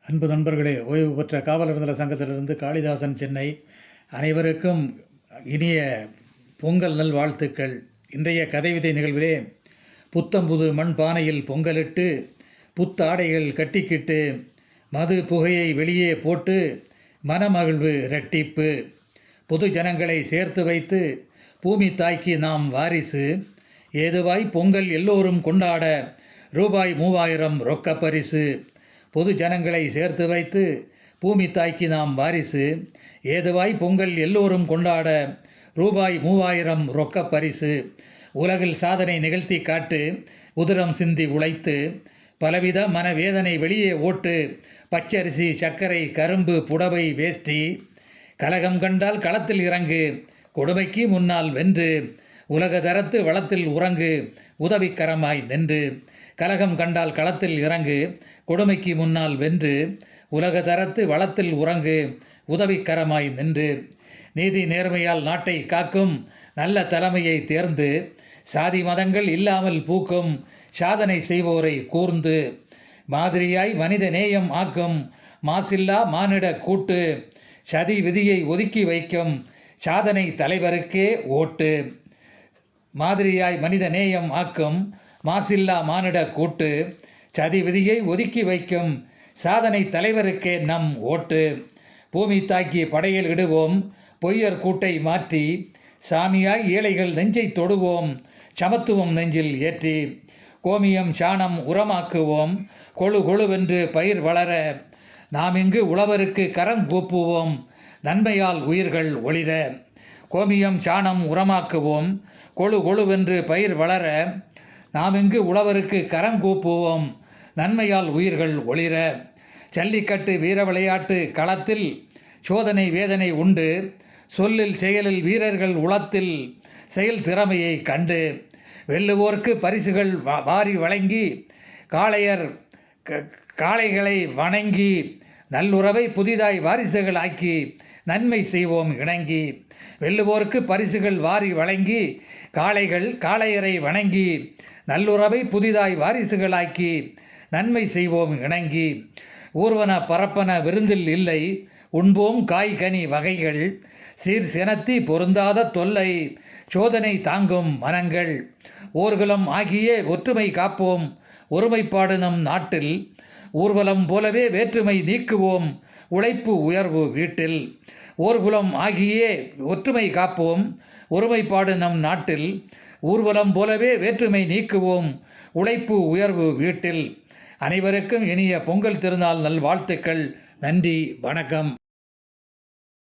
அன்பு நண்பர்களே, ஓய்வு பெற்ற காவலர் நல சங்கத்திலிருந்து காளிதாசன், சென்னை. அனைவருக்கும் இனிய பொங்கல் நல் வாழ்த்துக்கள். இன்றைய கதைவிதை நிகழ்விலே புத்தம்புது மண் பானையில் பொங்கலிட்டு, புத்தாடைகள் கட்டிக்கிட்டு, மது புகையை வெளியே போட்டு, மனமகிழ்வு இரட்டிப்பு. பொது ஜனங்களை சேர்த்து வைத்து, பூமி தாய்க்கு நாம் வாரிசு. ஏதுவாய் பொங்கல் எல்லோரும் கொண்டாட, ரூபாய் 3000 ரொக்க பரிசு. பொது ஜனங்களை சேர்த்து வைத்து, பூமி தாய்க்கு நாம் வாரிசு. ஏதுவாய் பொங்கல் எல்லோரும் கொண்டாட, ரூபாய் 3000 ரொக்க பரிசு. உலகில் சாதனை நிகழ்த்தி காட்டு, உதிரம் சிந்தி உழைத்து, பலவித மனவேதனை வெளியே ஓட்டு. பச்சரிசி, சர்க்கரை, கரும்பு, புடவை, வேஷ்டி. கலகம் கண்டால் களத்தில் இறங்கு, கொடுமைக்கு முன்னால் வென்று. உலக தரத்து வளத்தில் உறங்கு, உதவிக்கரமாய் நின்று. கலகம் கண்டால் களத்தில் இறங்கு, கொடுமைக்கு முன்னால் வென்று. உலக தரத்து வளத்தில் உறங்கு, உதவிக்கரமாய் நின்று. நீதி நேர்மையால் நாட்டை காக்கும் நல்ல தலைமையை தேர்ந்து, சாதி மதங்கள் இல்லாமல் பூக்கும் சாதனை செய்வோரை கூர்ந்து. மாதிரியாய் மனித நேயம் ஆக்கும் மாசில்லா மானிட கூட்டு. சதி விதியை ஒதுக்கி வைக்கும் சாதனை தலைவருக்கே ஓட்டு. மாதிரியாய் மனித நேயம் ஆக்கும் மாசில்லா மானிட கூட்டு. சதி விதியை ஒதுக்கி வைக்கும் சாதனை தலைவருக்கே நம் ஓட்டு. பூமி தாக்கி படையில் இடுவோம் பொய்யர் கூட்டை மாற்றி. சாமியாய் ஏழைகள் நெஞ்சை தொடுவோம் சமத்துவம் நெஞ்சில் ஏற்றி. கோமியம் சாணம் உரமாக்குவோம் கொழு கொழுவென்று பயிர் வளர. நாம் இங்கு உழவருக்கு கரம் கூப்புவோம் நன்மையால் உயிர்கள் ஒளிர. கோமியம் சாணம் உரமாக்குவோம் கொழு கொழுவென்று பயிர் வளர. நாம் இங்கு உழவருக்கு கரம் கூப்புவோம் நன்மையால் உயிர்கள் ஒளிர. ஜல்லிக்கட்டு வீர விளையாட்டு களத்தில் சோதனை வேதனை உண்டு. சொல்லில் செயலில் வீரர்கள் உளத்தில் செயல் திறமையை கண்டு. வெல்லுவோர்க்கு பரிசுகள் வாரி வழங்கி, காளைகளை வணங்கி, நல்லுறவை புதிதாய் வாரிசுகள் ஆக்கி, நன்மை செய்வோம் இணங்கி. வெல்லுவோர்க்கு பரிசுகள் வாரி வழங்கி, காளையரை வணங்கி, நல்லுறவை புதிதாய் வாரிசுகளாக்கி, நன்மை செய்வோம் இணங்கி. ஊர்வன பரப்பன விருந்தில் இல்லை, உண்போம் காய் கனி வகைகள். சீர் செனத்தி பொருந்தாத தொல்லை, சோதனை தாங்கும் மனங்கள். ஊர்குலம் ஆகிய ஒற்றுமை காப்போம் ஒருமைப்பாடு நம் நாட்டில். ஊர்வலம் போலவே வேற்றுமை நீக்குவோம் உழைப்பு உயர்வு வீட்டில். ஊர்குலம் ஆகிய ஒற்றுமை காப்போம் ஒருமைப்பாடு நம் நாட்டில். ஊர்வலம் போலவே வேற்றுமை நீக்குவோம் உழைப்பு உயர்வு வீட்டில். அனைவருக்கும் இனிய பொங்கல் திருநாள் நல்வாழ்த்துக்கள். நன்றி, வணக்கம்.